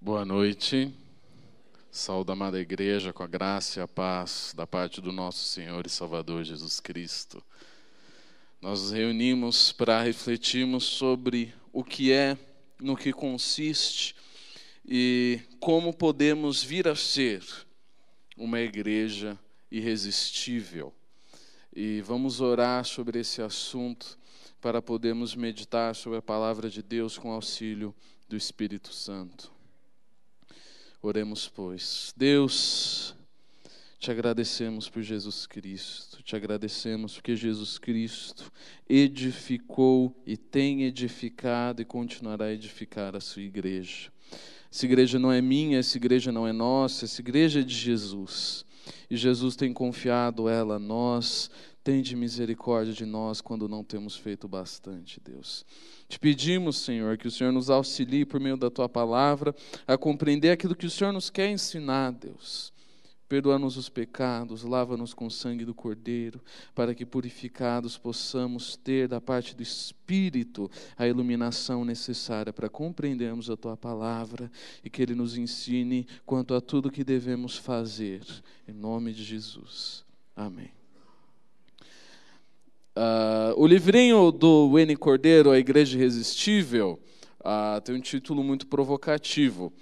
Boa noite, saúde, amada igreja, com a graça e a paz da parte do nosso Senhor e Salvador Jesus Cristo. Nós nos reunimos para refletirmos sobre o que é, no que consiste e como podemos vir a ser uma igreja irresistível. E vamos orar sobre esse assunto para podermos meditar sobre a palavra de Deus com auxílio do Espírito Santo. Oremos, pois. Deus, te agradecemos por Jesus Cristo, te agradecemos porque Jesus Cristo edificou e tem edificado e continuará a edificar a sua igreja. Essa igreja não é minha, essa igreja não é nossa, essa igreja é de Jesus. E Jesus tem confiado ela a nós. Tende misericórdia de nós quando não temos feito bastante, Deus. Te pedimos, Senhor, que o Senhor nos auxilie por meio da Tua palavra a compreender aquilo que o Senhor nos quer ensinar, Deus. Perdoa-nos os pecados, lava-nos com o sangue do Cordeiro, para que purificados possamos ter da parte do Espírito a iluminação necessária para compreendermos a Tua palavra e que Ele nos ensine quanto a tudo que devemos fazer. Em nome de Jesus. Amém. O livrinho do Wayne Cordeiro, A Igreja Irresistível, tem um título muito provocativo,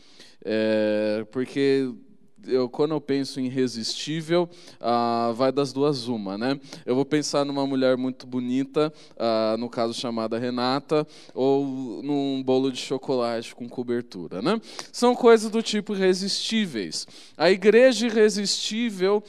porque quando eu penso em irresistível, vai das duas uma, né? Eu vou pensar numa mulher muito bonita, no caso chamada Renata, ou num bolo de chocolate com cobertura, né? São coisas do tipo irresistíveis. A igreja irresistível,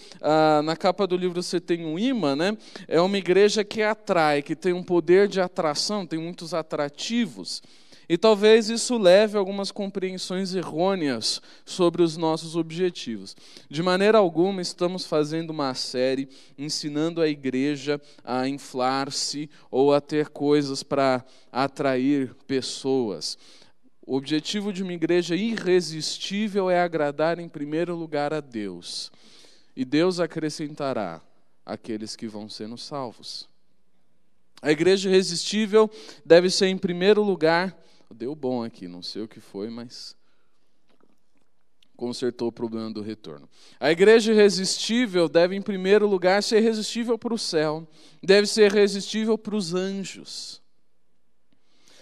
na capa do livro você tem um imã, né? É uma igreja que atrai, que tem um poder de atração, tem muitos atrativos. E talvez isso leve a algumas compreensões errôneas sobre os nossos objetivos. De maneira alguma, estamos fazendo uma série ensinando a igreja a inflar-se ou a ter coisas para atrair pessoas. O objetivo de uma igreja irresistível é agradar em primeiro lugar a Deus. E Deus acrescentará aqueles que vão sendo salvos. A igreja irresistível deve ser em primeiro lugar. Deu bom aqui, não sei o que foi, mas consertou o problema do retorno. A igreja irresistível deve, em primeiro lugar, ser irresistível para o céu. Deve ser irresistível para os anjos.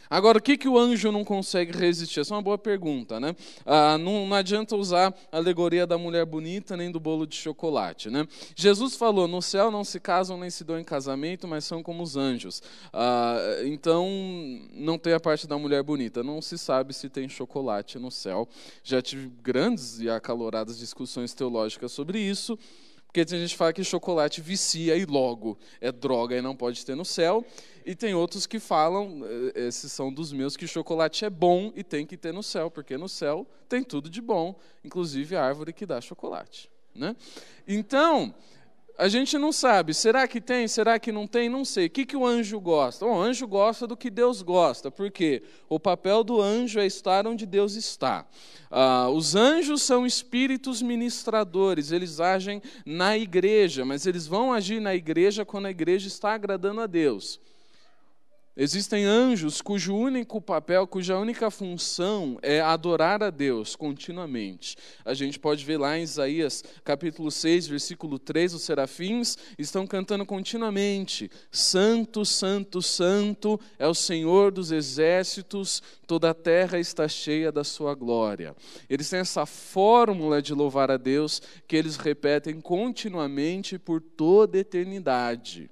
Agora, o que o anjo não consegue resistir? Essa é uma boa pergunta, né? Não adianta usar a alegoria da mulher bonita nem do bolo de chocolate, né? Jesus falou, no céu não se casam nem se dão em casamento, mas são como os anjos. Então, não tem a parte da mulher bonita. Não se sabe se tem chocolate no céu. Já tive grandes e acaloradas discussões teológicas sobre isso, porque tem gente que fala que chocolate vicia e logo é droga e não pode ter no céu. E tem outros que falam, esses são dos meus, que chocolate é bom e tem que ter no céu, porque no céu tem tudo de bom, inclusive a árvore que dá chocolate, né? Então, a gente não sabe, será que tem, será que não tem? Não sei. O que o anjo gosta? O anjo gosta do que Deus gosta, porque o papel do anjo é estar onde Deus está. Os anjos são espíritos ministradores, eles agem na igreja, mas eles vão agir na igreja quando a igreja está agradando a Deus. Existem anjos cujo único papel, cuja única função é adorar a Deus continuamente. A gente pode ver lá em Isaías capítulo 6, versículo 3, os serafins estão cantando continuamente: Santo, Santo, Santo é o Senhor dos exércitos, toda a terra está cheia da sua glória. Eles têm essa fórmula de louvar a Deus que eles repetem continuamente por toda a eternidade.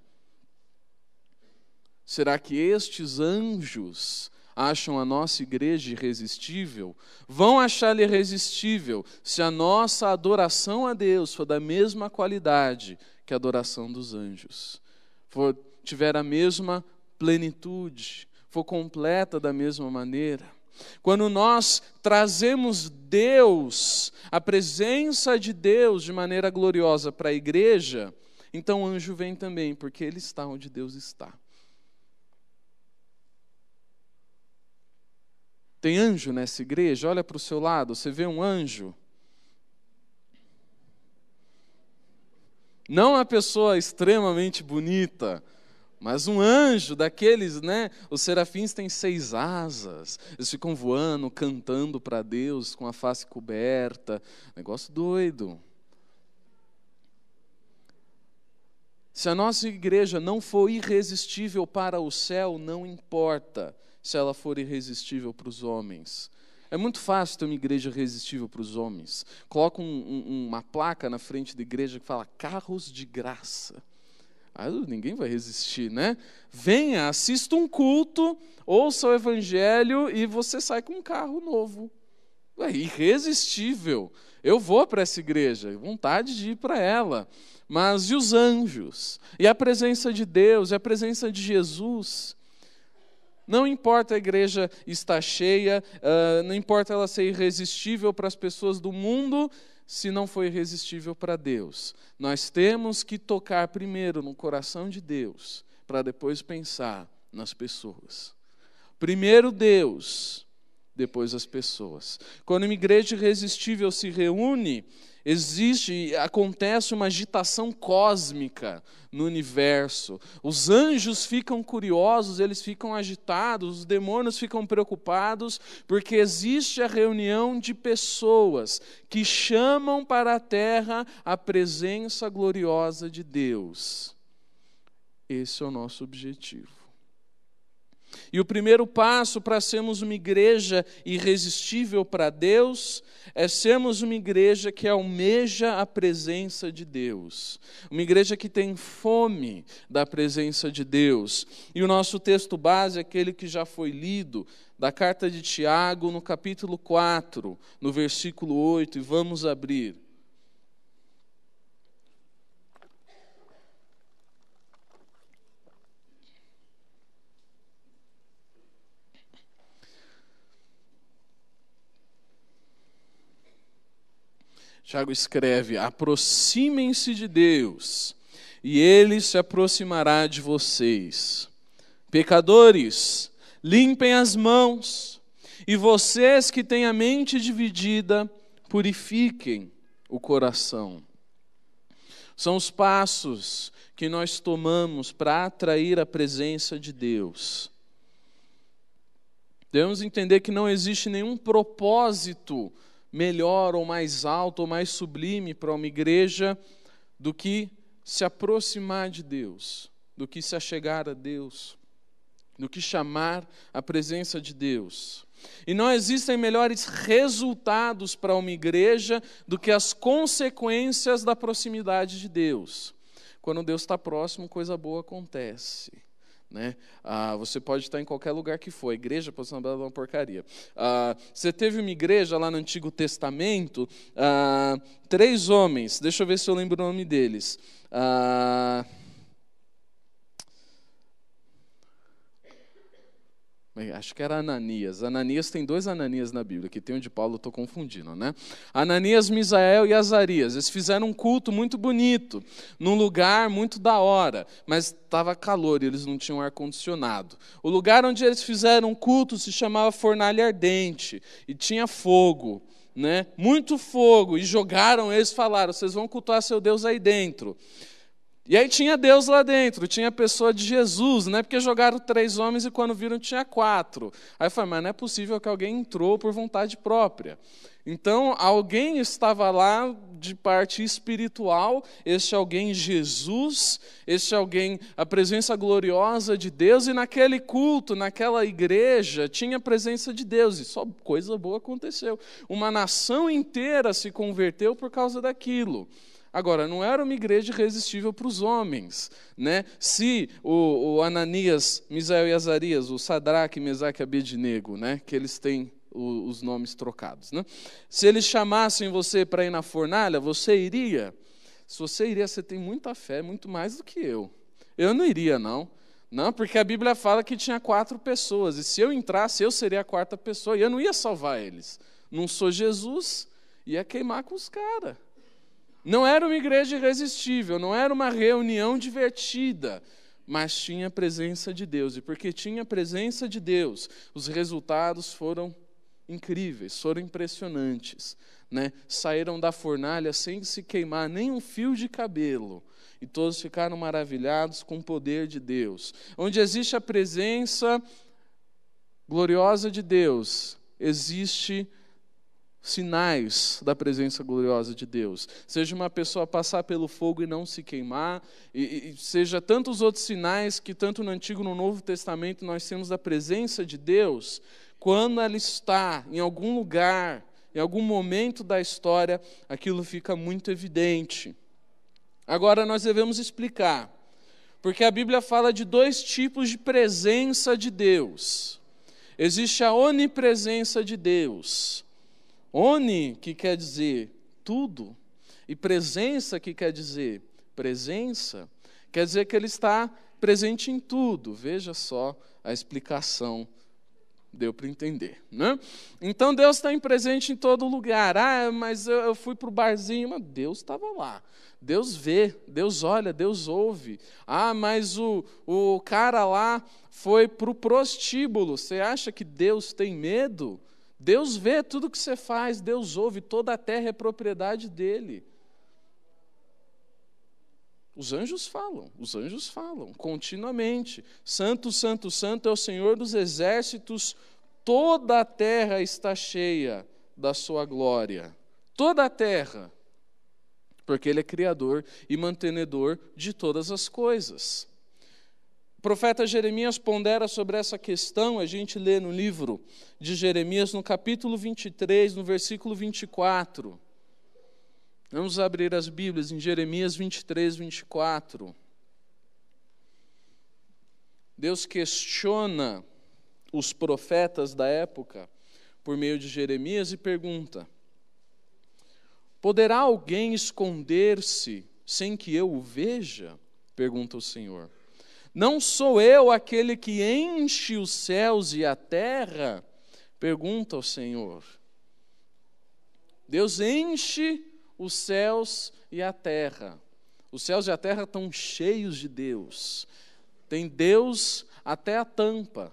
Será que estes anjos acham a nossa igreja irresistível? Vão achá-la irresistível se a nossa adoração a Deus for da mesma qualidade que a adoração dos anjos, tiver a mesma plenitude, for completa da mesma maneira. Quando nós trazemos Deus, a presença de Deus de maneira gloriosa para a igreja, então o anjo vem também, porque ele está onde Deus está. Tem anjo nessa igreja? Olha para o seu lado, você vê um anjo? Não uma pessoa extremamente bonita, Mas um anjo daqueles, né? Os serafins têm 6 asas. Eles ficam voando, cantando para Deus com a face coberta. Negócio doido. Se a nossa igreja não for irresistível para o céu, não importa se ela for irresistível para os homens. É muito fácil ter uma igreja irresistível para os homens. Coloca uma placa na frente da igreja que fala carros de graça. Aí ninguém vai resistir, né? Venha, assista um culto, ouça o evangelho e você sai com um carro novo. É irresistível. Eu vou para essa igreja, vontade de ir para ela. Mas e os anjos? E a presença de Deus? E a presença de Jesus? Não importa a igreja estar cheia, não importa ela ser irresistível para as pessoas do mundo, se não for irresistível para Deus. Nós temos que tocar primeiro no coração de Deus, para depois pensar nas pessoas. Primeiro Deus, depois as pessoas. Quando uma igreja irresistível se reúne, acontece uma agitação cósmica no universo. Os anjos ficam curiosos, eles ficam agitados, os demônios ficam preocupados, porque existe a reunião de pessoas que chamam para a terra a presença gloriosa de Deus. Esse é o nosso objetivo. E o primeiro passo para sermos uma igreja irresistível para Deus é sermos uma igreja que almeja a presença de Deus. Uma igreja que tem fome da presença de Deus. E o nosso texto base é aquele que já foi lido, da carta de Tiago, no capítulo 4, no versículo 8, e vamos abrir. Tiago escreve: aproximem-se de Deus, e Ele se aproximará de vocês. Pecadores, limpem as mãos, e vocês que têm a mente dividida, purifiquem o coração. São os passos que nós tomamos para atrair a presença de Deus. Devemos entender que não existe nenhum propósito melhor ou mais alto ou mais sublime para uma igreja do que se aproximar de Deus, do que se achegar a Deus, do que chamar a presença de Deus. E não existem melhores resultados para uma igreja do que as consequências da proximidade de Deus. Quando Deus está próximo, coisa boa acontece. Né? Você pode estar em qualquer lugar que for. A igreja pode ser uma porcaria. Você teve uma igreja lá no Antigo Testamento, 3 homens, deixa eu ver se eu lembro o nome deles. Acho que era Ananias. Ananias, tem 2 Ananias na Bíblia, que tem o de Paulo, eu estou confundindo, né? Ananias, Misael e Azarias. Eles fizeram um culto muito bonito, num lugar muito da hora, mas estava calor e eles não tinham ar-condicionado. O lugar onde eles fizeram um culto se chamava Fornalha Ardente, e tinha fogo, né? Muito fogo, e jogaram eles, falaram: vocês vão cultuar seu Deus aí dentro. E aí tinha Deus lá dentro, tinha a pessoa de Jesus, né? Porque jogaram 3 homens e quando viram tinha 4. Aí eu falei: mas não é possível que alguém entrou por vontade própria. Então alguém estava lá de parte espiritual, este alguém Jesus, este alguém a presença gloriosa de Deus, e naquele culto, naquela igreja, tinha a presença de Deus, e só coisa boa aconteceu. Uma nação inteira se converteu por causa daquilo. Agora, não era uma igreja irresistível para os homens, né? Se o Ananias, Misael e Azarias, o Sadraque, Mesaque e Abednego, né? Que eles têm os nomes trocados, né? Se eles chamassem você para ir na fornalha, você iria? Se você iria, você tem muita fé, muito mais do que eu. Eu não iria, não. Não, porque a Bíblia fala que tinha 4 pessoas, e se eu entrasse, eu seria a 4ª pessoa, e eu não ia salvar eles. Não sou Jesus, ia queimar com os caras. Não era uma igreja irresistível, não era uma reunião divertida, mas tinha a presença de Deus. E porque tinha a presença de Deus, os resultados foram incríveis, foram impressionantes, né? Saíram da fornalha sem se queimar nem um fio de cabelo. E todos ficaram maravilhados com o poder de Deus. Onde existe a presença gloriosa de Deus, existe sinais da presença gloriosa de Deus. Seja uma pessoa passar pelo fogo e não se queimar, e seja tantos outros sinais que tanto no Antigo e no Novo Testamento nós temos da presença de Deus, quando ela está em algum lugar, em algum momento da história, aquilo fica muito evidente. Agora nós devemos explicar, porque a Bíblia fala de dois tipos de presença de Deus. Existe a onipresença de Deus. Oni, que quer dizer tudo, e presença, que quer dizer presença, quer dizer que Ele está presente em tudo. Veja só a explicação, deu para entender, né? Então Deus está presente em todo lugar. Mas eu fui para o barzinho, mas Deus estava lá. Deus vê, Deus olha, Deus ouve. Mas o cara lá foi para o prostíbulo. Você acha que Deus tem medo? Deus vê tudo que você faz, Deus ouve, toda a terra é propriedade dele. Os anjos falam continuamente. Santo, santo, santo é o Senhor dos exércitos, toda a terra está cheia da sua glória. Toda a terra, porque Ele é criador e mantenedor de todas as coisas. O profeta Jeremias pondera sobre essa questão, a gente lê no livro de Jeremias, no capítulo 23, no versículo 24. Vamos abrir as Bíblias em Jeremias 23, 24. Deus questiona os profetas da época por meio de Jeremias e pergunta: poderá alguém esconder-se sem que eu o veja? Pergunta o Senhor. Não sou eu aquele que enche os céus e a terra? Pergunta o Senhor. Deus enche os céus e a terra. Os céus e a terra estão cheios de Deus. Tem Deus até a tampa.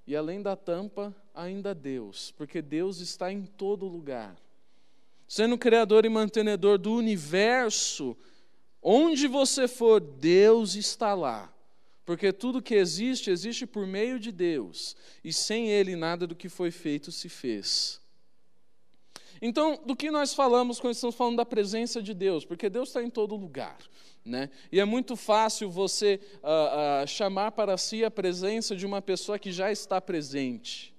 E além da tampa, ainda Deus, porque Deus está em todo lugar. Sendo criador e mantenedor do universo, onde você for, Deus está lá. Porque tudo que existe, existe por meio de Deus. E sem Ele, nada do que foi feito se fez. Então, do que nós falamos quando estamos falando da presença de Deus? Porque Deus está em todo lugar, né? E é muito fácil você chamar para si a presença de uma pessoa que já está presente.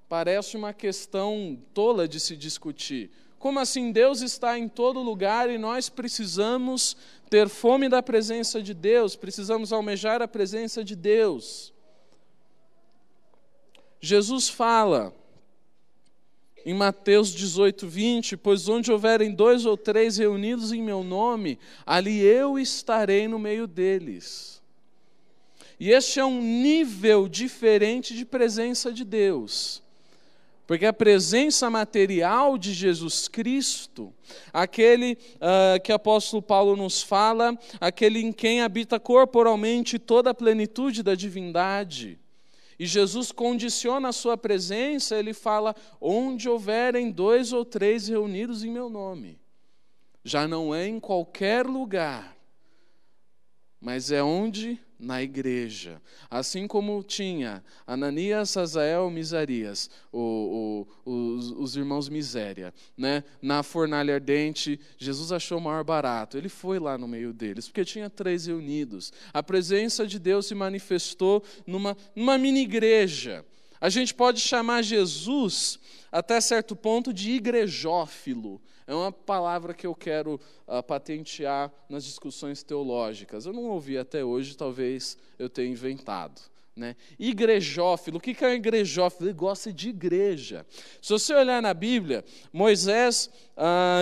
Parece uma questão tola de se discutir. Como assim Deus está em todo lugar e nós precisamos ter fome da presença de Deus, precisamos almejar a presença de Deus? Jesus fala em Mateus 18, 20, pois onde houverem 2 ou 3 reunidos em meu nome, ali eu estarei no meio deles. E este é um nível diferente de presença de Deus. Porque a presença material de Jesus Cristo, aquele que o apóstolo Paulo nos fala, aquele em quem habita corporalmente toda a plenitude da divindade. E Jesus condiciona a sua presença, ele fala, onde houverem 2 ou 3 reunidos em meu nome. Já não é em qualquer lugar, mas é onde? Na igreja. Assim como tinha Ananias, Azael, Misarias, os irmãos Miséria, né? Na fornalha ardente, Jesus achou o maior barato. Ele foi lá no meio deles, porque tinha 3 reunidos. A presença de Deus se manifestou numa mini igreja. A gente pode chamar Jesus, até certo ponto, de igrejófilo. É uma palavra que eu quero patentear nas discussões teológicas. Eu não ouvi até hoje, talvez eu tenha inventado, né? Igrejófilo. O que é um igrejófilo? Ele gosta de igreja. Se você olhar na Bíblia, Moisés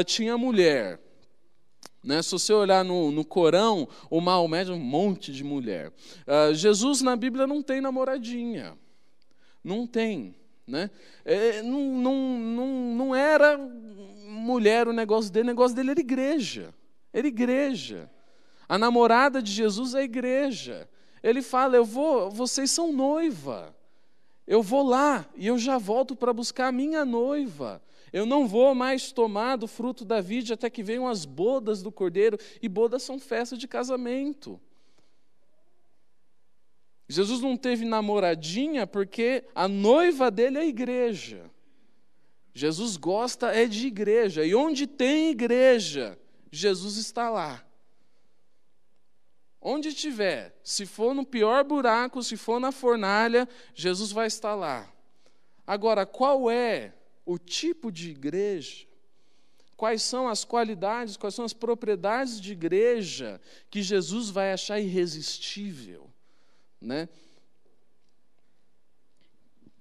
tinha mulher. Né? Se você olhar no Corão, o Maomé tinha um monte de mulher. Jesus na Bíblia não tem namoradinha. Não tem. Né? Não era mulher o negócio dele era igreja. Era igreja. A namorada de Jesus é a igreja. Ele fala, vocês são noiva. eu vou lá e eu já volto para buscar a minha noiva. Eu não vou mais tomar do fruto da vide até que venham as bodas do cordeiro. E bodas são festas de casamento. Jesus não teve namoradinha porque a noiva dele é a igreja. Jesus gosta é de igreja. E onde tem igreja, Jesus está lá. Onde estiver, se for no pior buraco, se for na fornalha, Jesus vai estar lá. Agora, qual é o tipo de igreja? Quais são as qualidades, quais são as propriedades de igreja que Jesus vai achar irresistível, né?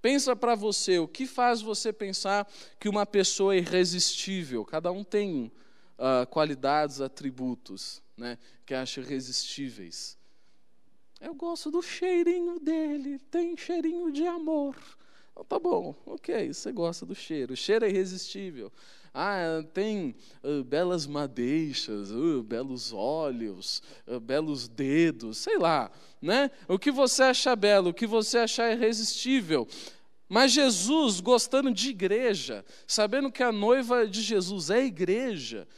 Pensa para você, o que faz você pensar que uma pessoa é irresistível? Cada um tem qualidades, atributos, né, que acha irresistíveis. Eu gosto do cheirinho dele, tem cheirinho de amor. Então, tá bom, ok, você gosta do cheiro. O cheiro é irresistível. Tem belas madeixas, belos olhos, belos dedos, sei lá, né? O que você acha belo, o que você achar irresistível. Mas Jesus, gostando de igreja, sabendo que a noiva de Jesus é a igreja,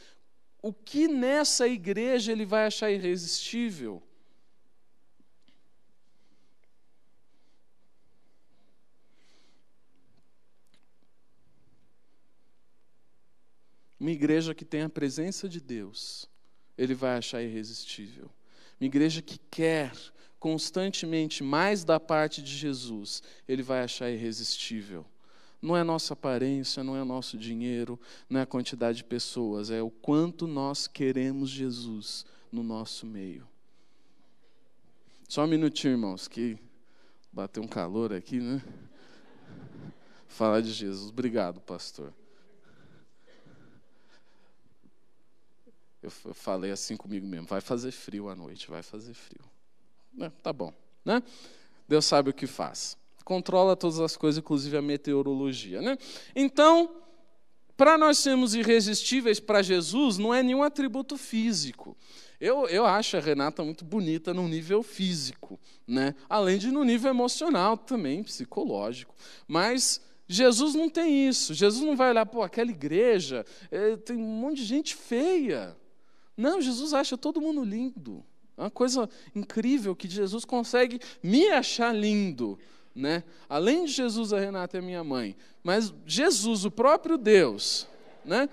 o que nessa igreja ele vai achar irresistível? Uma igreja que tem a presença de Deus, ele vai achar irresistível. Uma igreja que quer constantemente mais da parte de Jesus, ele vai achar irresistível. Não é nossa aparência, não é nosso dinheiro, não é a quantidade de pessoas, é o quanto nós queremos Jesus no nosso meio. Só um minutinho, irmãos, que bateu um calor aqui, né? Falar de Jesus. Obrigado, pastor. Eu falei assim comigo mesmo, vai fazer frio à noite, vai fazer frio. Tá bom, né? Deus sabe o que faz. Controla todas as coisas, inclusive a meteorologia, né? Então, para nós sermos irresistíveis para Jesus, não é nenhum atributo físico. Eu acho a Renata muito bonita no nível físico, né? Além de no nível emocional também, psicológico. Mas Jesus não tem isso. Jesus não vai olhar, aquela igreja tem um monte de gente feia. Não, Jesus acha todo mundo lindo. É uma coisa incrível que Jesus consegue me achar lindo, né? Além de Jesus, a Renata é minha mãe. Mas Jesus, o próprio Deus, né?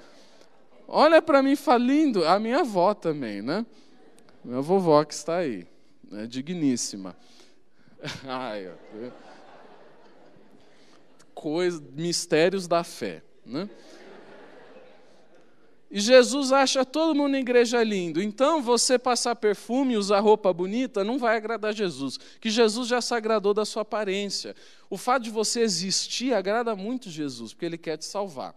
Olha para mim e fala, lindo. A minha avó também, né? Minha vovó que está aí, né? Digníssima. Mistérios da fé, né? E Jesus acha todo mundo na igreja lindo. Então, você passar perfume e usar roupa bonita não vai agradar Jesus, que Jesus já se agradou da sua aparência. O fato de você existir agrada muito Jesus, porque Ele quer te salvar.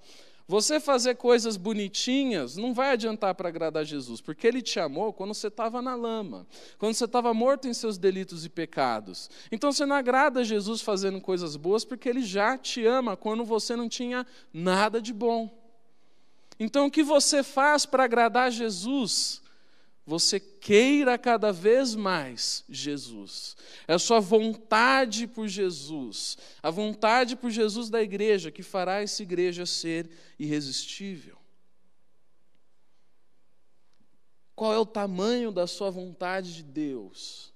Você fazer coisas bonitinhas não vai adiantar para agradar Jesus, porque Ele te amou quando você estava na lama, quando você estava morto em seus delitos e pecados. Então, você não agrada Jesus fazendo coisas boas, porque Ele já te ama quando você não tinha nada de bom. Então, o que você faz para agradar Jesus? Você queira cada vez mais Jesus. É a sua vontade por Jesus. A vontade por Jesus da igreja que fará essa igreja ser irresistível. Qual é o tamanho da sua vontade de Deus?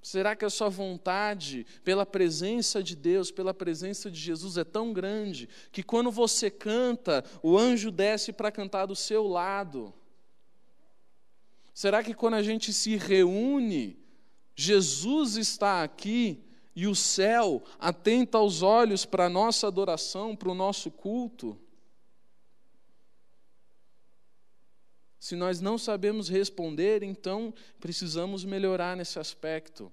Será que a sua vontade pela presença de Deus, pela presença de Jesus é tão grande que quando você canta, o anjo desce para cantar do seu lado? Será que quando a gente se reúne, Jesus está aqui e o céu atenta os olhos para a nossa adoração, para o nosso culto? Se nós não sabemos responder, então precisamos melhorar nesse aspecto.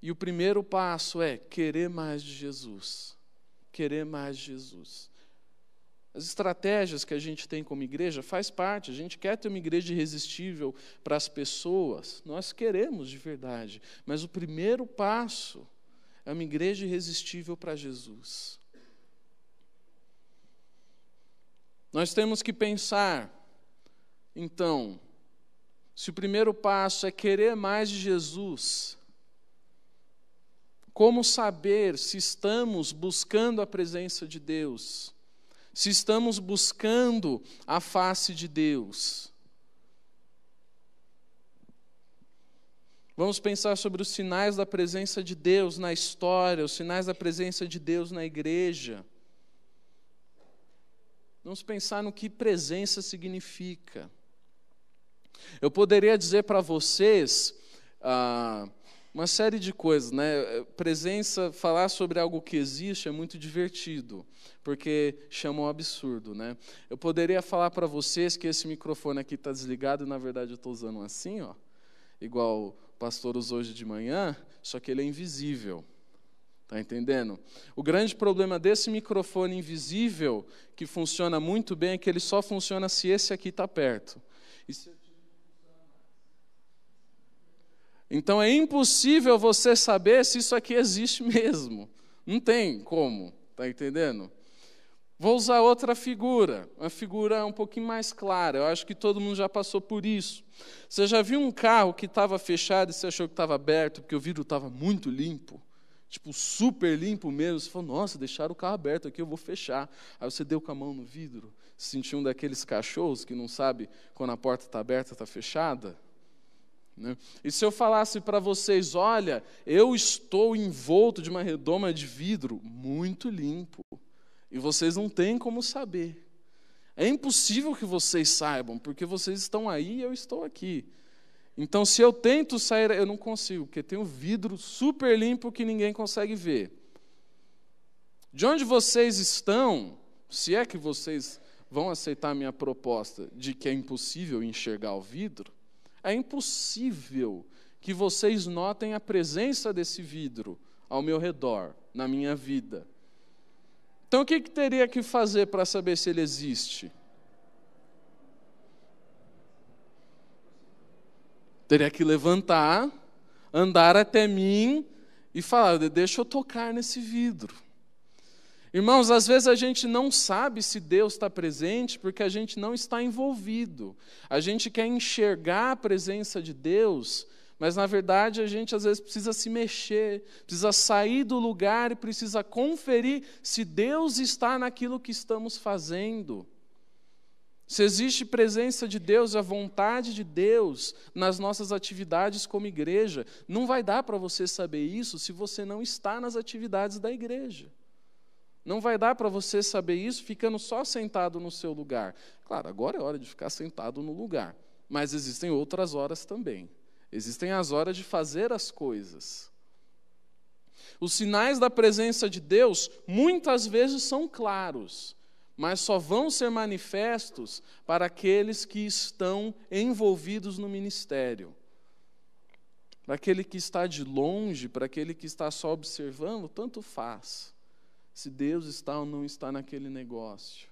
E o primeiro passo é querer mais de Jesus. Querer mais de Jesus. As estratégias que a gente tem como igreja faz parte. A gente quer ter uma igreja irresistível para as pessoas. Nós queremos de verdade. Mas o primeiro passo é uma igreja irresistível para Jesus. Nós temos que pensar, então, se o primeiro passo é querer mais de Jesus, Como saber se estamos buscando a presença de Deus? Se estamos buscando a face de Deus? Vamos pensar sobre os sinais da presença de Deus na história, os sinais da presença de Deus na igreja. Vamos pensar no que presença significa. Eu poderia dizer para vocês uma série de coisas, né? Presença, falar sobre algo que existe é muito divertido, porque chama um absurdo, né? Eu poderia falar para vocês que esse microfone aqui está desligado e, na verdade, eu estou usando assim, ó, igual o pastor usou hoje de manhã, só que ele é invisível. Está entendendo? O grande problema desse microfone invisível, que funciona muito bem, é que ele só funciona se esse aqui está perto. Então é impossível você saber se isso aqui existe mesmo. Não tem como, está entendendo? Vou usar outra figura, uma figura um pouquinho mais clara. Eu acho que todo mundo já passou por isso. Você já viu um carro que estava fechado e você achou que estava aberto porque o vidro estava muito limpo? Tipo, super limpo mesmo. Você falou, nossa, deixaram o carro aberto aqui, eu vou fechar. Aí você deu com a mão no vidro, sentiu um daqueles cachorros que não sabe quando a porta está aberta, está fechada? Né? E se eu falasse para vocês, olha, eu estou envolto de uma redoma de vidro muito limpo, e vocês não têm como saber. É impossível que vocês saibam, porque vocês estão aí e eu estou aqui. Então, se eu tento sair, eu não consigo, porque tem um vidro super limpo que ninguém consegue ver. De onde vocês estão, se é que vocês vão aceitar a minha proposta de que é impossível enxergar o vidro, é impossível que vocês notem a presença desse vidro ao meu redor, na minha vida. Então, o que teria que fazer para saber se ele existe? Teria que levantar, andar até mim e falar, deixa eu tocar nesse vidro. Irmãos, às vezes a gente não sabe se Deus está presente porque a gente não está envolvido. A gente quer enxergar a presença de Deus, mas na verdade a gente às vezes precisa se mexer, precisa sair do lugar e precisa conferir se Deus está naquilo que estamos fazendo. Se existe presença de Deus, a vontade de Deus nas nossas atividades como igreja, não vai dar para você saber isso se você não está nas atividades da igreja. Não vai dar para você saber isso ficando só sentado no seu lugar. Claro, agora é hora de ficar sentado no lugar, mas existem outras horas também. Existem as horas de fazer as coisas. Os sinais da presença de Deus muitas vezes são claros, mas só vão ser manifestos para aqueles que estão envolvidos no ministério. Para aquele que está de longe, para aquele que está só observando, tanto faz se Deus está ou não está naquele negócio.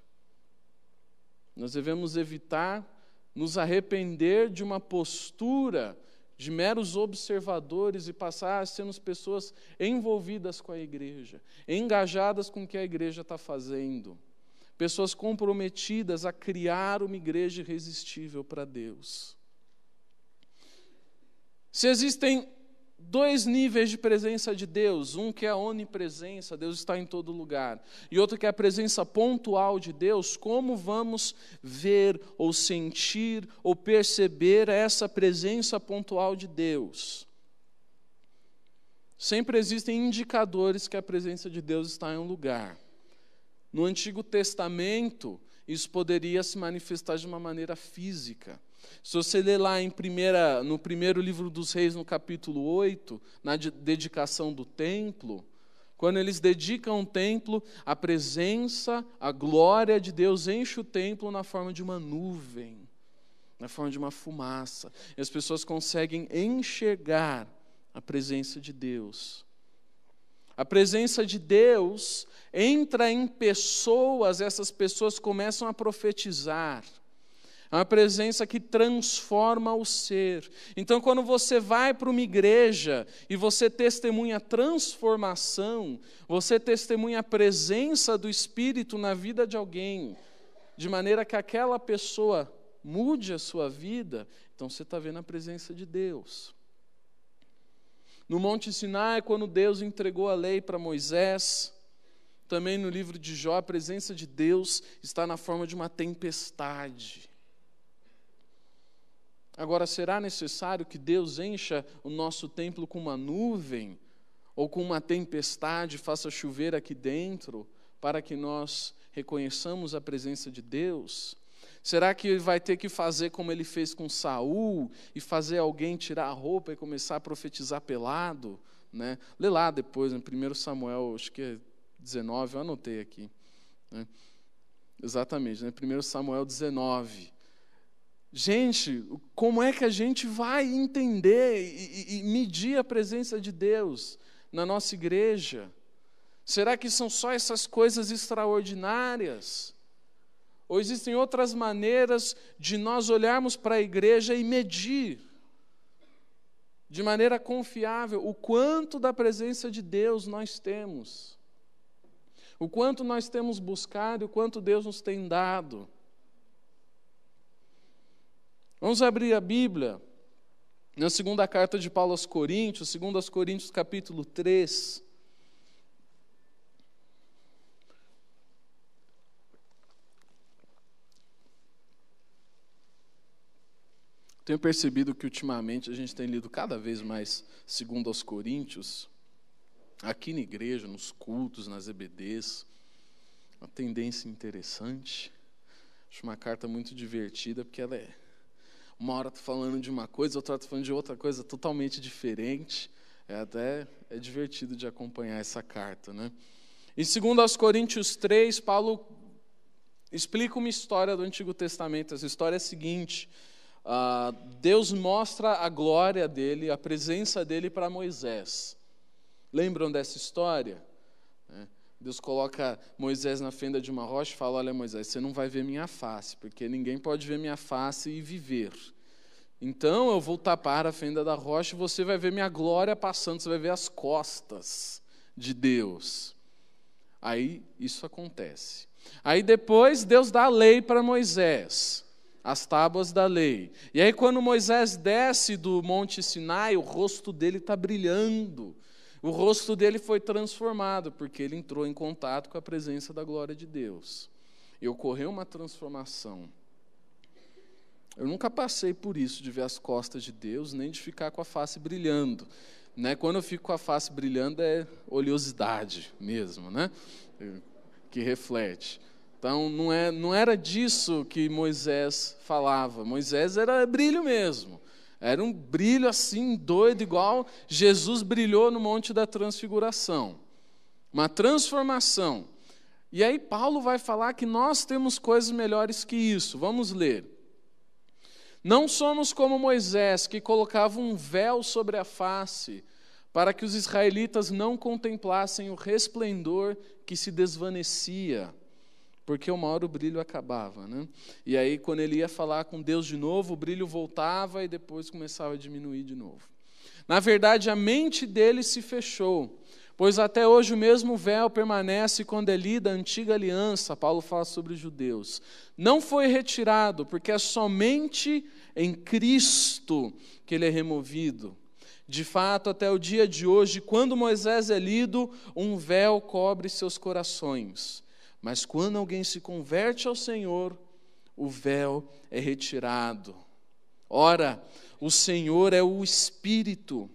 Nós devemos evitar nos arrepender de uma postura de meros observadores e passar a sermos pessoas envolvidas com a igreja, engajadas com o que a igreja está fazendo, pessoas comprometidas a criar uma igreja irresistível para Deus. Se existem dois níveis de presença de Deus, um que é a onipresença, Deus está em todo lugar, e outro que é a presença pontual de Deus, como vamos ver ou sentir ou perceber essa presença pontual de Deus? Sempre existem indicadores que a presença de Deus está em um lugar. No Antigo Testamento, isso poderia se manifestar de uma maneira física. Se você ler lá no primeiro livro dos Reis, no capítulo 8, na dedicação do templo, quando eles dedicam o templo, a presença, a glória de Deus enche o templo na forma de uma nuvem, na forma de uma fumaça. E as pessoas conseguem enxergar a presença de Deus. A presença de Deus entra em pessoas, essas pessoas começam a profetizar. É uma presença que transforma o ser. Então, quando você vai para uma igreja e você testemunha transformação, você testemunha a presença do Espírito na vida de alguém, de maneira que aquela pessoa mude a sua vida, então você está vendo a presença de Deus. No Monte Sinai, quando Deus entregou a lei para Moisés, também no livro de Jó, a presença de Deus está na forma de uma tempestade. Agora, será necessário que Deus encha o nosso templo com uma nuvem ou com uma tempestade, faça chover aqui dentro, para que nós reconheçamos a presença de Deus? Será que ele vai ter que fazer como ele fez com Saul e fazer alguém tirar a roupa e começar a profetizar pelado? Né? Lê lá depois, em 1 Samuel, acho que é 19, eu anotei aqui. Né? Exatamente, né? 1 Samuel 19. Gente, como é que a gente vai entender e medir a presença de Deus na nossa igreja? Será que são só essas coisas extraordinárias? Ou existem outras maneiras de nós olharmos para a igreja e medir, de maneira confiável, o quanto da presença de Deus nós temos? O quanto nós temos buscado e o quanto Deus nos tem dado? Vamos abrir a Bíblia na segunda carta de Paulo aos Coríntios, 2 Coríntios capítulo 3. Tenho percebido que ultimamente a gente tem lido cada vez mais 2 Coríntios, aqui na igreja, nos cultos, nas EBDs, uma tendência interessante. Acho uma carta muito divertida, porque ela uma hora está falando de uma coisa, outra hora está falando de outra coisa totalmente diferente. É divertido de acompanhar essa carta, né? Em 2 Coríntios 3, Paulo explica uma história do Antigo Testamento. Essa história é a seguinte: Deus mostra a glória dele, a presença dele para Moisés. Lembram dessa história? Deus coloca Moisés na fenda de uma rocha e fala: olha, Moisés, você não vai ver minha face, porque ninguém pode ver minha face e viver. Então eu vou tapar a fenda da rocha e você vai ver minha glória passando, você vai ver as costas de Deus. Aí isso acontece. Aí depois Deus dá a lei para Moisés, as tábuas da lei. E aí quando Moisés desce do Monte Sinai, o rosto dele está brilhando. O rosto dele foi transformado, porque ele entrou em contato com a presença da glória de Deus. E ocorreu uma transformação. Eu nunca passei por isso, de ver as costas de Deus, nem de ficar com a face brilhando. Né? Quando eu fico com a face brilhando, é oleosidade mesmo, né? Que reflete. Então, não era disso que Moisés falava. Moisés era brilho mesmo. Era um brilho assim, doido, igual Jesus brilhou no Monte da Transfiguração. Uma transformação. E aí Paulo vai falar que nós temos coisas melhores que isso. Vamos ler. Não somos como Moisés, que colocava um véu sobre a face, para que os israelitas não contemplassem o resplendor que se desvanecia, porque uma hora o brilho acabava, né? E aí, quando ele ia falar com Deus de novo, o brilho voltava e depois começava a diminuir de novo. Na verdade, a mente dele se fechou, pois até hoje o mesmo véu permanece quando é lida a antiga aliança. Paulo fala sobre os judeus. Não foi retirado, porque é somente em Cristo que ele é removido. De fato, até o dia de hoje, quando Moisés é lido, um véu cobre seus corações. Mas quando alguém se converte ao Senhor, o véu é retirado. Ora, o Senhor é o Espírito.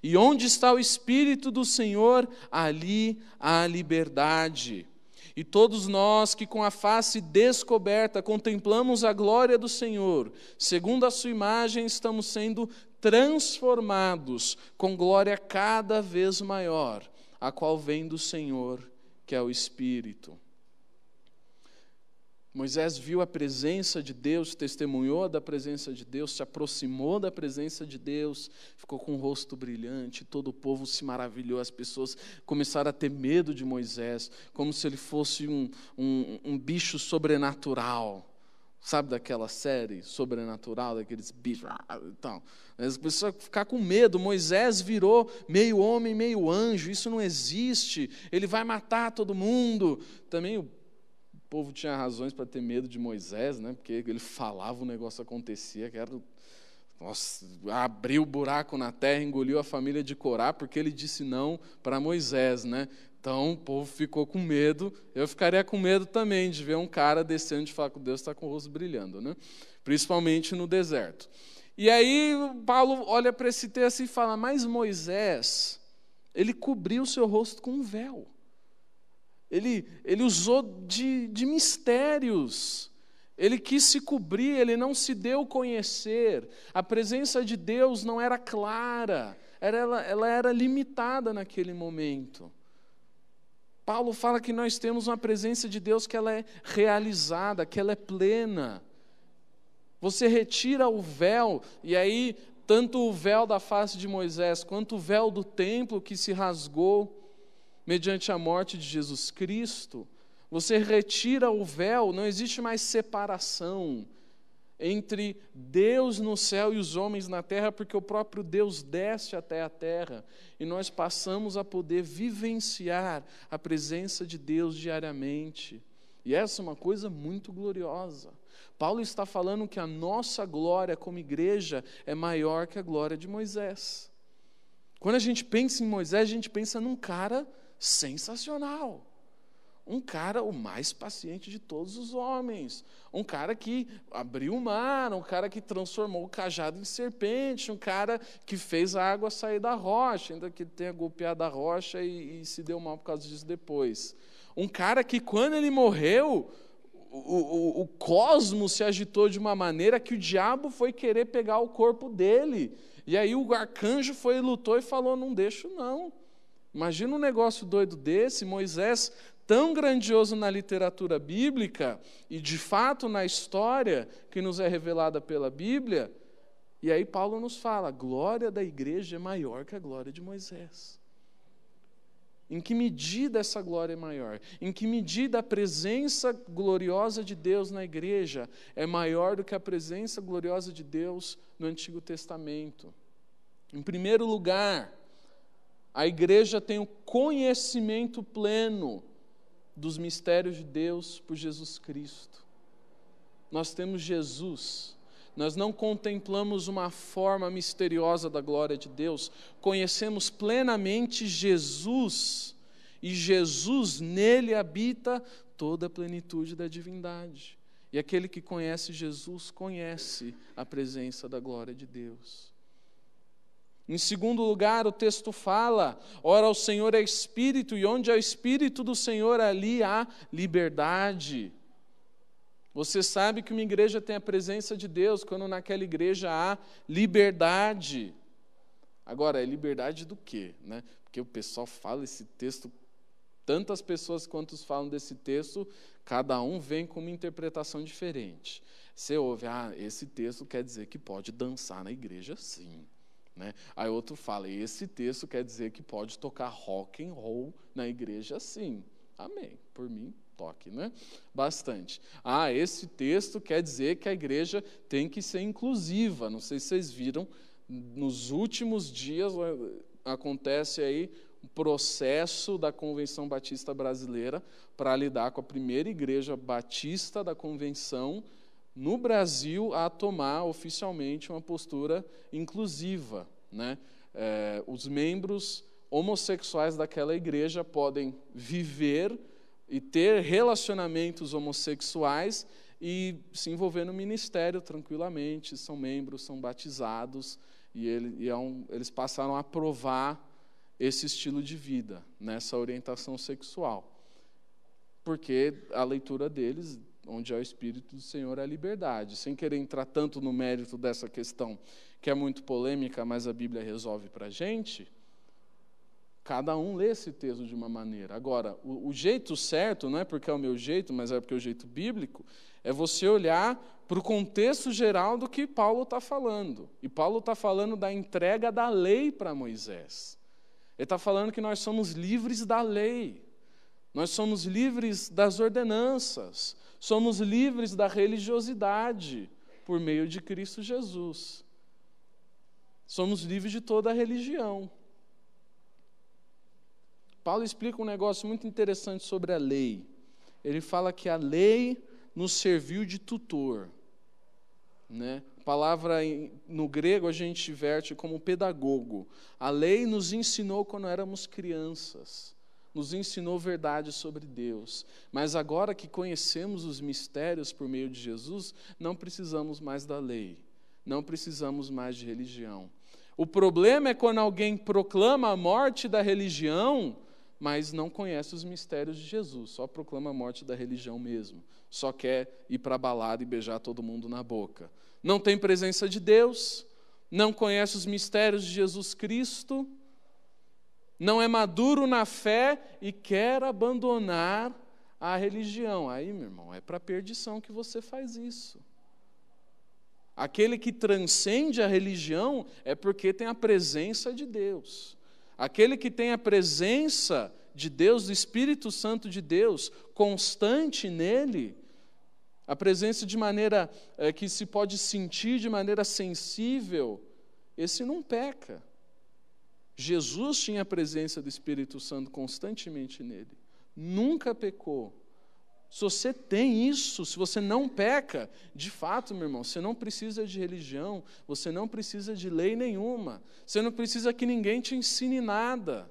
E onde está o Espírito do Senhor, ali há liberdade. E todos nós que com a face descoberta contemplamos a glória do Senhor, segundo a sua imagem, estamos sendo transformados com glória cada vez maior, a qual vem do Senhor, que é o Espírito. Moisés viu a presença de Deus, testemunhou da presença de Deus, se aproximou da presença de Deus, ficou com o rosto brilhante, todo o povo se maravilhou, as pessoas começaram a ter medo de Moisés, como se ele fosse um bicho sobrenatural. Sabe daquela série sobrenatural, daqueles bichos? Então, as pessoas ficar com medo. Moisés virou meio homem, meio anjo, isso não existe, ele vai matar todo mundo. Também o povo tinha razões para ter medo de Moisés, né? Porque ele falava, o negócio acontecia, que era Nossa, abriu o buraco na terra, engoliu a família de Corá, porque ele disse não para Moisés, né? Então o povo ficou com medo. Eu ficaria com medo também de ver um cara descendo de falar com Deus, está com o rosto brilhando, né? Principalmente no deserto. E aí Paulo olha para esse texto e fala, mas Moisés, ele cobriu o seu rosto com um véu. Ele usou de mistérios. Ele quis se cobrir, ele não se deu conhecer. A presença de Deus não era clara, ela era limitada naquele momento. Paulo fala que nós temos uma presença de Deus que ela é realizada, que ela é plena. Você retira o véu, e aí tanto o véu da face de Moisés, quanto o véu do templo que se rasgou mediante a morte de Jesus Cristo, você retira o véu, não existe mais separação entre Deus no céu e os homens na terra, porque o próprio Deus desce até a terra, e nós passamos a poder vivenciar a presença de Deus diariamente. E essa é uma coisa muito gloriosa. Paulo está falando que a nossa glória como igreja é maior que a glória de Moisés. Quando a gente pensa em Moisés, a gente pensa num cara sensacional. Um cara o mais paciente de todos os homens. Um cara que abriu o mar, um cara que transformou o cajado em serpente, um cara que fez a água sair da rocha, ainda que tenha golpeado a rocha e se deu mal por causa disso depois. Um cara que, quando ele morreu, o cosmos se agitou de uma maneira que o diabo foi querer pegar o corpo dele. E aí o arcanjo foi e lutou e falou, não deixo não. Imagina um negócio doido desse, Moisés, tão grandioso na literatura bíblica, e de fato na história que nos é revelada pela Bíblia, e aí Paulo nos fala, a glória da igreja é maior que a glória de Moisés. Em que medida essa glória é maior? Em que medida a presença gloriosa de Deus na igreja é maior do que a presença gloriosa de Deus no Antigo Testamento? Em primeiro lugar, a igreja tem o conhecimento pleno dos mistérios de Deus por Jesus Cristo. Nós temos Jesus. Nós não contemplamos uma forma misteriosa da glória de Deus, conhecemos plenamente Jesus, e Jesus, nele habita toda a plenitude da divindade. E aquele que conhece Jesus, conhece a presença da glória de Deus. Em segundo lugar, o texto fala, ora, o Senhor é Espírito, e onde há o Espírito do Senhor, ali há liberdade. Você sabe que uma igreja tem a presença de Deus quando naquela igreja há liberdade. Agora, é liberdade do quê? Né? Porque o pessoal fala esse texto, tantas pessoas quantos falam desse texto, cada um vem com uma interpretação diferente. Você ouve, esse texto quer dizer que pode dançar na igreja, sim. Né? Aí outro fala, esse texto quer dizer que pode tocar rock and roll na igreja, sim. Amém, por mim, toque, né? Bastante. Esse texto quer dizer que a igreja tem que ser inclusiva. Não sei se vocês viram, nos últimos dias acontece aí o processo da Convenção Batista Brasileira para lidar com a primeira igreja batista da Convenção no Brasil a tomar oficialmente uma postura inclusiva, né? Os membros homossexuais daquela igreja podem viver e ter relacionamentos homossexuais e se envolver no ministério tranquilamente, são membros, são batizados, e eles passaram a aprovar esse estilo de vida, nessa orientação sexual. Porque a leitura deles, onde é o Espírito do Senhor, é a liberdade. Sem querer entrar tanto no mérito dessa questão, que é muito polêmica, mas a Bíblia resolve para a gente, cada um lê esse texto de uma maneira. Agora, o jeito certo, não é porque é o meu jeito, mas é porque é o jeito bíblico, é você olhar para o contexto geral do que Paulo está falando. E Paulo está falando da entrega da lei para Moisés. Ele está falando que nós somos livres da lei. Nós somos livres das ordenanças. Somos livres da religiosidade por meio de Cristo Jesus. Somos livres de toda a religião. Paulo explica um negócio muito interessante sobre a lei. Ele fala que a lei nos serviu de tutor, né? A palavra no grego a gente verte como pedagogo. A lei nos ensinou quando éramos crianças, nos ensinou verdade sobre Deus. Mas agora que conhecemos os mistérios por meio de Jesus, não precisamos mais da lei, não precisamos mais de religião. O problema é quando alguém proclama a morte da religião, mas não conhece os mistérios de Jesus, só proclama a morte da religião mesmo, só quer ir para a balada e beijar todo mundo na boca. Não tem presença de Deus, não conhece os mistérios de Jesus Cristo, não é maduro na fé e quer abandonar a religião. Aí, meu irmão, é para a perdição que você faz isso. Aquele que transcende a religião é porque tem a presença de Deus. Aquele que tem a presença de Deus, do Espírito Santo de Deus, constante nele, a presença de maneira que se pode sentir de maneira sensível, esse não peca. Jesus tinha a presença do Espírito Santo constantemente nele, nunca pecou. Se você tem isso, se você não peca, de fato, meu irmão, você não precisa de religião, você não precisa de lei nenhuma, você não precisa que ninguém te ensine nada.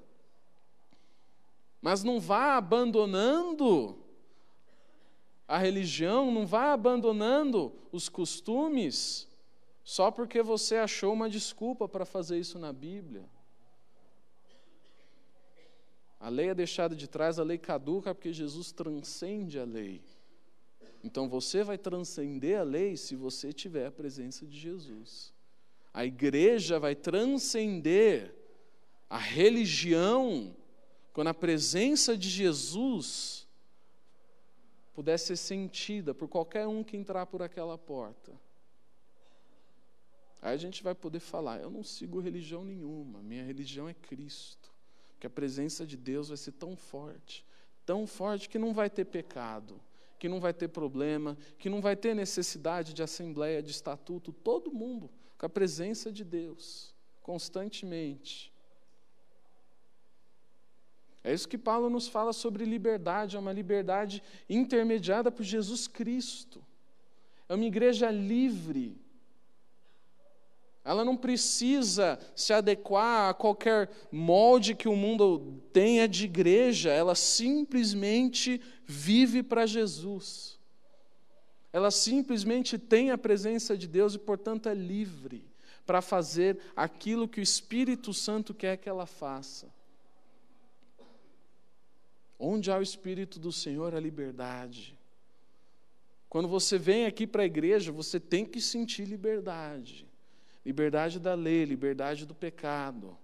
Mas não vá abandonando a religião, não vá abandonando os costumes, só porque você achou uma desculpa para fazer isso na Bíblia. A lei é deixada de trás, a lei caduca porque Jesus transcende a lei. Então você vai transcender a lei se você tiver a presença de Jesus. A igreja vai transcender a religião quando a presença de Jesus puder ser sentida por qualquer um que entrar por aquela porta. Aí a gente vai poder falar, eu não sigo religião nenhuma, minha religião é Cristo. Que a presença de Deus vai ser tão forte que não vai ter pecado, que não vai ter problema, que não vai ter necessidade de assembleia, de estatuto, todo mundo com a presença de Deus, constantemente. É isso que Paulo nos fala sobre liberdade, é uma liberdade intermediada por Jesus Cristo. É uma igreja livre. Ela não precisa se adequar a qualquer molde que o mundo tenha de igreja, ela simplesmente vive para Jesus. Ela simplesmente tem a presença de Deus e, portanto, é livre para fazer aquilo que o Espírito Santo quer que ela faça. Onde há o Espírito do Senhor, há liberdade. Quando você vem aqui para a igreja, você tem que sentir liberdade. Liberdade da lei, liberdade do pecado.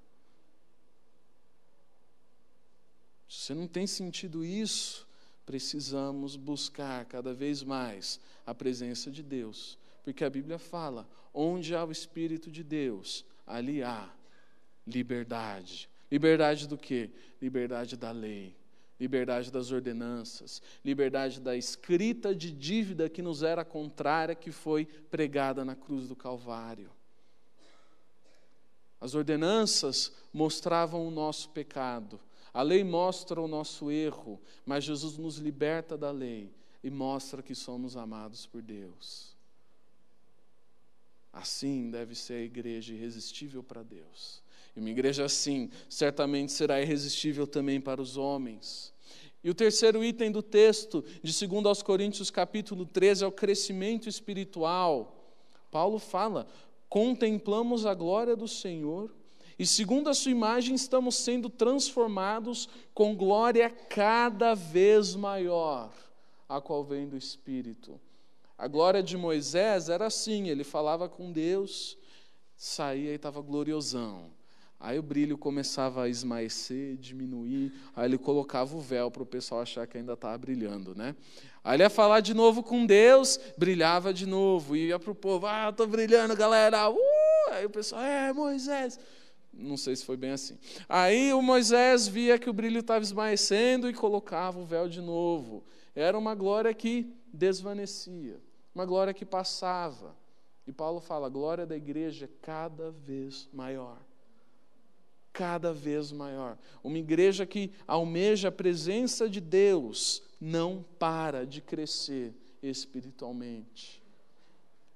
Se você não tem sentido isso, precisamos buscar cada vez mais a presença de Deus. Porque a Bíblia fala, onde há o Espírito de Deus, ali há liberdade. Liberdade do quê? Liberdade da lei. Liberdade das ordenanças, liberdade da escrita de dívida que nos era contrária, que foi pregada na cruz do Calvário. As ordenanças mostravam o nosso pecado, a lei mostra o nosso erro, mas Jesus nos liberta da lei e mostra que somos amados por Deus. Assim deve ser a igreja irresistível para Deus. E uma igreja assim, certamente será irresistível também para os homens. E o terceiro item do texto, de 2 aos Coríntios, capítulo 13, é o crescimento espiritual. Paulo fala, contemplamos a glória do Senhor, e segundo a sua imagem estamos sendo transformados com glória cada vez maior, a qual vem do Espírito. A glória de Moisés era assim, ele falava com Deus, saía e estava gloriosão. Aí o brilho começava a esmaecer, diminuir, aí ele colocava o véu para o pessoal achar que ainda estava brilhando, né? Aí ele ia falar de novo com Deus, brilhava de novo, ia para o povo, estou brilhando, galera, Aí o pessoal, Moisés. Não sei se foi bem assim. Aí o Moisés via que o brilho estava esmaecendo e colocava o véu de novo. Era uma glória que desvanecia, uma glória que passava. E Paulo fala, a glória da igreja é cada vez maior. Cada vez maior. Uma igreja que almeja a presença de Deus não para de crescer espiritualmente.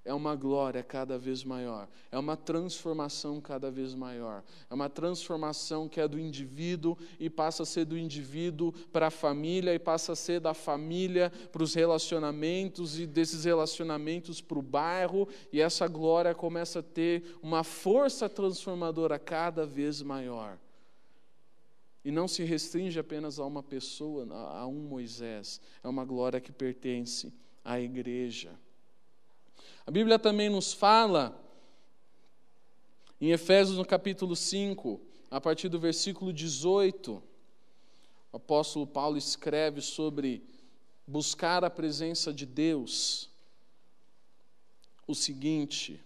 é uma glória cada vez maior, é uma transformação cada vez maior, é uma transformação que é do indivíduo e passa a ser do indivíduo para a família e passa a ser da família para os relacionamentos e desses relacionamentos para o bairro, e essa glória começa a ter uma força transformadora cada vez maior. E não se restringe apenas a uma pessoa, a um Moisés, é uma glória que pertence à igreja. A Bíblia também nos fala, em Efésios no capítulo 5, a partir do versículo 18, o apóstolo Paulo escreve sobre buscar a presença de Deus, o seguinte: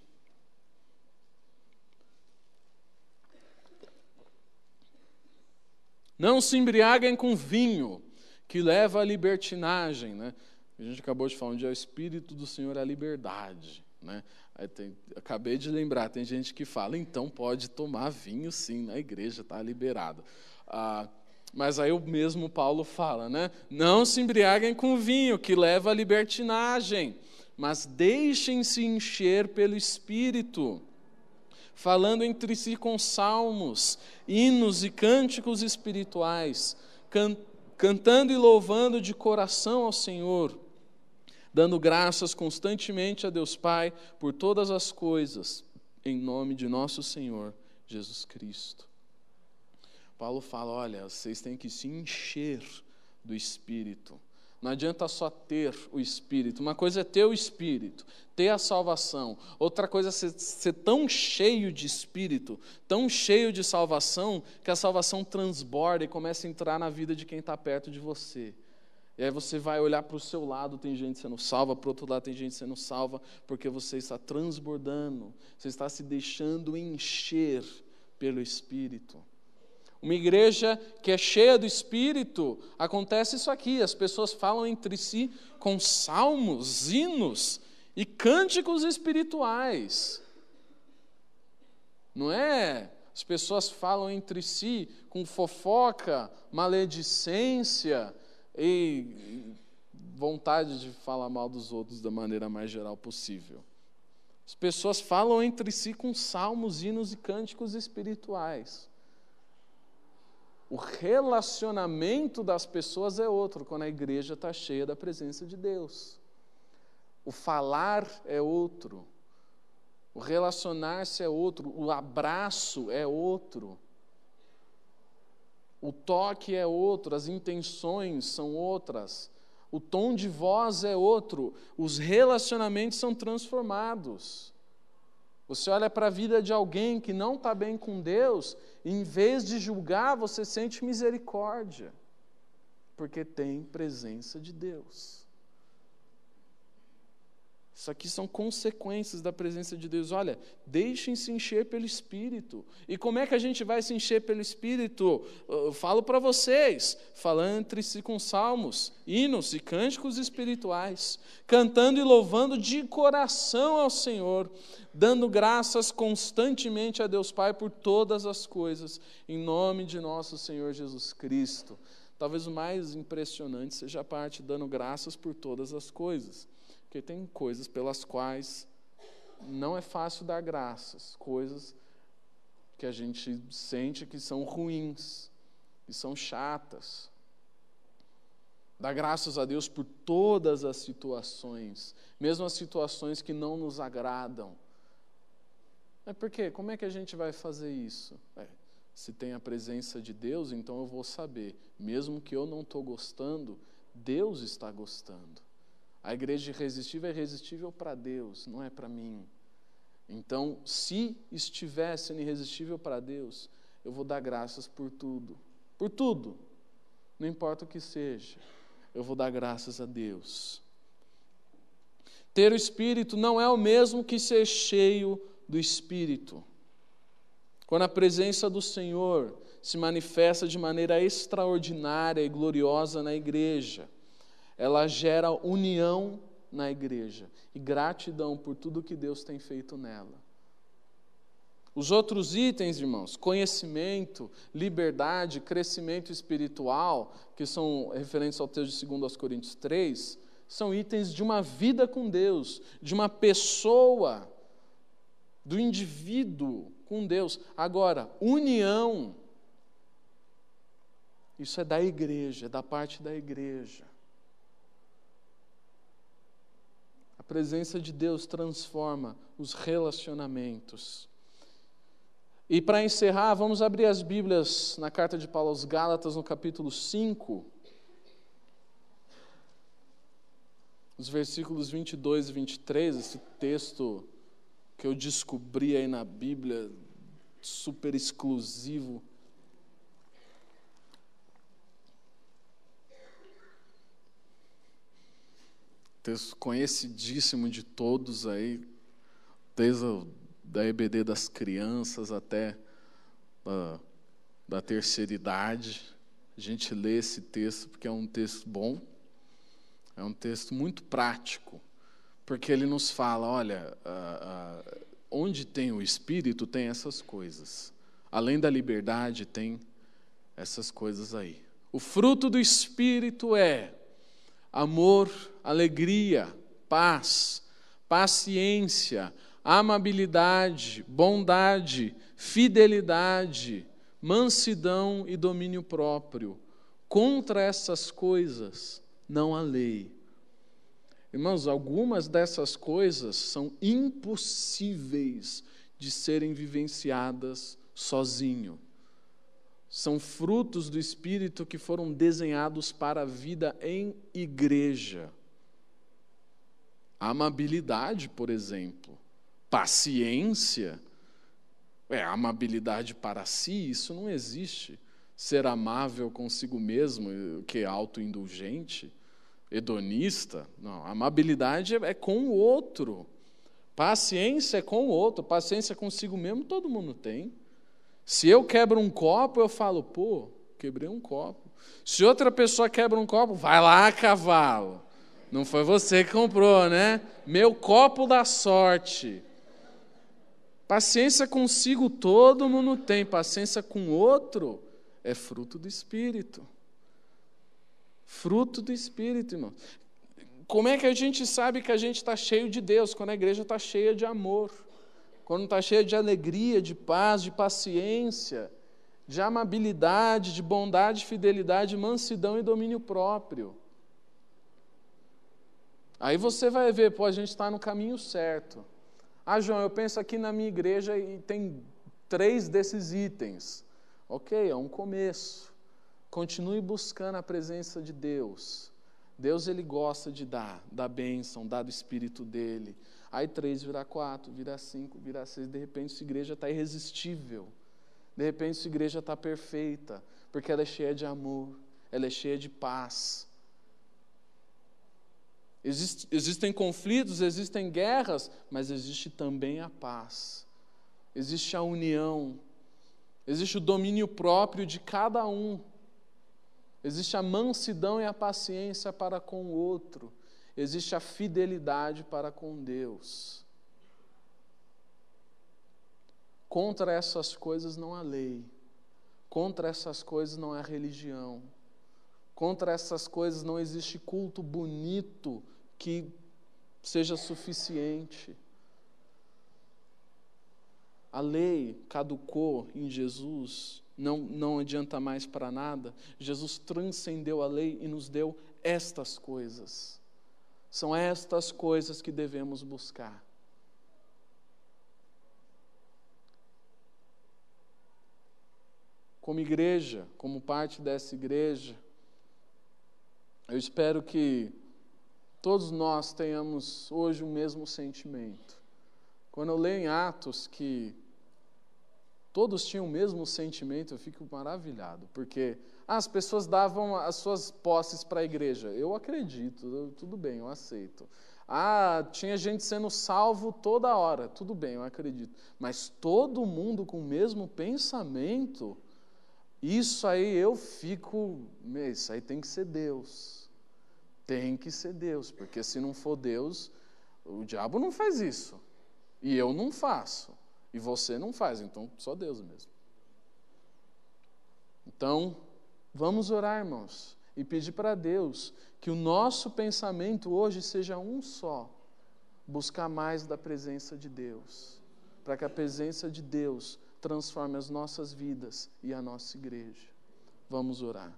não se embriaguem com vinho, que leva à libertinagem, né? A gente acabou de falar, onde é o Espírito do Senhor é a liberdade, né? Acabei de lembrar, tem gente que fala, então pode tomar vinho sim, na igreja está liberado. Mas aí o mesmo Paulo fala, né? Não se embriaguem com vinho, que leva à libertinagem, mas deixem-se encher pelo Espírito, falando entre si com salmos, hinos e cânticos espirituais, cantando e louvando de coração ao Senhor, dando graças constantemente a Deus Pai por todas as coisas, em nome de nosso Senhor Jesus Cristo. Paulo fala, olha, vocês têm que se encher do Espírito. Não adianta só ter o Espírito. Uma coisa é ter o Espírito, ter a salvação. Outra coisa é ser tão cheio de Espírito, tão cheio de salvação, que a salvação transborda e começa a entrar na vida de quem está perto de você. E aí você vai olhar para o seu lado, tem gente sendo salva, para o outro lado tem gente sendo salva, porque você está transbordando, você está se deixando encher pelo Espírito. Uma igreja que é cheia do Espírito, acontece isso aqui, as pessoas falam entre si com salmos, hinos e cânticos espirituais. Não é? As pessoas falam entre si com fofoca, maledicência e vontade de falar mal dos outros da maneira mais geral possível. As pessoas falam entre si com salmos, hinos e cânticos espirituais. O relacionamento das pessoas é outro, quando a igreja está cheia da presença de Deus. O falar é outro. O relacionar-se é outro. O abraço é outro. O toque é outro. As intenções são outras. O tom de voz é outro. Os relacionamentos são transformados. Você olha para a vida de alguém que não está bem com Deus, e em vez de julgar, você sente misericórdia, porque tem presença de Deus. Isso aqui são consequências da presença de Deus. Olha, deixem-se encher pelo Espírito. E como é que a gente vai se encher pelo Espírito? Eu falo para vocês, falando entre si com salmos, hinos e cânticos espirituais, cantando e louvando de coração ao Senhor, dando graças constantemente a Deus Pai por todas as coisas, em nome de nosso Senhor Jesus Cristo. Talvez o mais impressionante seja a parte dando graças por todas as coisas. Porque tem coisas pelas quais não é fácil dar graças, coisas que a gente sente que são ruins, que são chatas. Dar graças a Deus por todas as situações, mesmo as situações que não nos agradam. Mas por quê? Como é que a gente vai fazer isso? Se tem a presença de Deus, então eu vou saber, mesmo que eu não estou gostando, Deus está gostando. A igreja irresistível é irresistível para Deus, não é para mim. Então, se estiver sendo irresistível para Deus, eu vou dar graças por tudo. Por tudo. Não importa o que seja, eu vou dar graças a Deus. Ter o Espírito não é o mesmo que ser cheio do Espírito. Quando a presença do Senhor se manifesta de maneira extraordinária e gloriosa na igreja, ela gera união na igreja e gratidão por tudo que Deus tem feito nela. Os outros itens, irmãos, conhecimento, liberdade, crescimento espiritual, que são referentes ao texto de 2 Coríntios 3, são itens de uma vida com Deus, de uma pessoa, do indivíduo com Deus. Agora, união, isso é da igreja, é da parte da igreja. A presença de Deus transforma os relacionamentos. E para encerrar, vamos abrir as Bíblias na carta de Paulo aos Gálatas, no capítulo 5, os versículos 22 e 23, esse texto que eu descobri aí na Bíblia, super exclusivo. Texto conhecidíssimo de todos aí, desde da EBD das crianças até da terceira idade. A gente lê esse texto porque é um texto bom, é um texto muito prático, porque ele nos fala, olha, onde tem o Espírito tem essas coisas. Além da liberdade tem essas coisas aí. O fruto do Espírito é amor, alegria, paz, paciência, amabilidade, bondade, fidelidade, mansidão e domínio próprio. Contra essas coisas não há lei. Irmãos, algumas dessas coisas são impossíveis de serem vivenciadas sozinho. São frutos do Espírito que foram desenhados para a vida em igreja. A amabilidade, por exemplo, paciência, amabilidade para si, isso não existe. Ser amável consigo mesmo, que é autoindulgente, hedonista, não. Amabilidade é com o outro. Paciência é com o outro. Paciência consigo mesmo todo mundo tem. Se eu quebro um copo, eu falo, pô, quebrei um copo. Se outra pessoa quebra um copo, vai lá, cavalo. Não foi você que comprou, né? Meu copo da sorte. Paciência consigo todo mundo tem. Paciência com outro é fruto do Espírito. Fruto do Espírito, irmão. Como é que a gente sabe que a gente está cheio de Deus? Quando a igreja está cheia de amor. Quando está cheia de alegria, de paz, de paciência, de amabilidade, de bondade, fidelidade, mansidão e domínio próprio. Aí você vai ver, pô, a gente está no caminho certo. Ah, João, eu penso aqui na minha igreja e tem 3 desses itens. Ok, é um começo. Continue buscando a presença de Deus. Deus, Ele gosta de dar bênção, dar do Espírito dEle. Aí 3 vira 4, vira 5, vira 6. De repente, essa igreja está irresistível. De repente, essa igreja está perfeita, porque ela é cheia de amor, ela é cheia de paz. Existem conflitos, existem guerras, mas existe também a paz. Existe a união. Existe o domínio próprio de cada um. Existe a mansidão e a paciência para com o outro. Existe a fidelidade para com Deus. Contra essas coisas não há lei. Contra essas coisas não há religião. Contra essas coisas não existe culto bonito que seja suficiente. A lei caducou em Jesus, não adianta mais para nada. Jesus transcendeu a lei e nos deu estas coisas. São estas coisas que devemos buscar. Como igreja, como parte dessa igreja, eu espero que todos nós tenhamos hoje o mesmo sentimento. Quando eu leio em Atos que todos tinham o mesmo sentimento, eu fico maravilhado, porque as pessoas davam as suas posses para a igreja. Eu acredito, tudo bem, eu aceito. Tinha gente sendo salvo toda hora, tudo bem, eu acredito. Mas todo mundo com o mesmo pensamento, isso aí eu fico, isso aí tem que ser Deus. Tem que ser Deus, porque se não for Deus, o diabo não faz isso. E eu não faço. E você não faz, então só Deus mesmo. Então, vamos orar, irmãos. e pedir para Deus que o nosso pensamento hoje seja um só, buscar mais da presença de Deus, para que a presença de Deus transforme as nossas vidas e a nossa igreja. Vamos orar.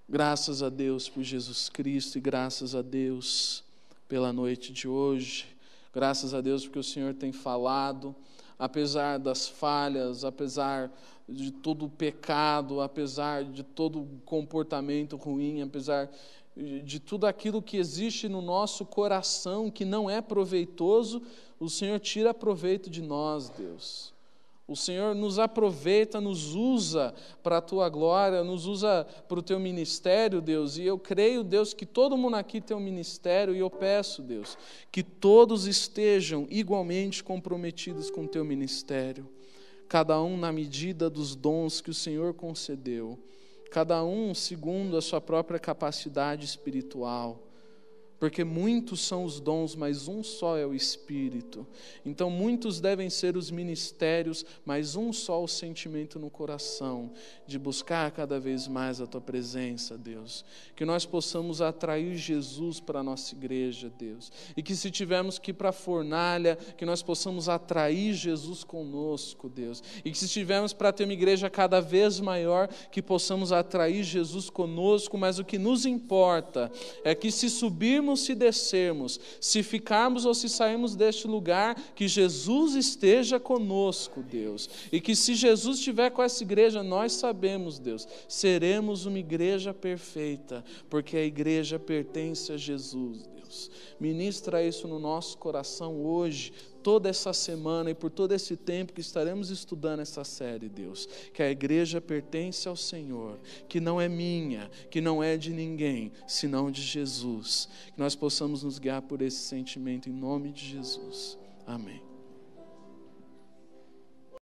Graças a Deus por Jesus Cristo e graças a Deus pela noite de hoje. Graças a Deus porque o Senhor tem falado, apesar das falhas, apesar de todo o pecado, apesar de todo o comportamento ruim, apesar de tudo aquilo que existe no nosso coração que não é proveitoso, o Senhor tira proveito de nós, Deus. O Senhor nos aproveita, nos usa para a Tua glória, nos usa para o Teu ministério, Deus. E eu creio, Deus, que todo mundo aqui tem um ministério, e eu peço, Deus, que todos estejam igualmente comprometidos com o Teu ministério. Cada um na medida dos dons que o Senhor concedeu. Cada um segundo a sua própria capacidade espiritual. Porque muitos são os dons, mas um só é o Espírito. Então muitos devem ser os ministérios, mas um só o sentimento no coração, de buscar cada vez mais a Tua presença, Deus. Que nós possamos atrair Jesus para a nossa igreja, Deus. E que se tivermos que ir para a fornalha, que nós possamos atrair Jesus conosco, Deus. E que se tivermos para ter uma igreja cada vez maior, que possamos atrair Jesus conosco, mas o que nos importa é que se subirmos, se descermos, se ficarmos ou se sairmos deste lugar, que Jesus esteja conosco, Deus. E que se Jesus estiver com essa igreja, nós sabemos, Deus, seremos uma igreja perfeita, porque a igreja pertence a Jesus, Deus. Ministra isso no nosso coração hoje, toda essa semana e por todo esse tempo que estaremos estudando essa série, Deus, que a igreja pertence ao Senhor, que não é minha, que não é de ninguém, senão de Jesus. Que nós possamos nos guiar por esse sentimento em nome de Jesus. Amém.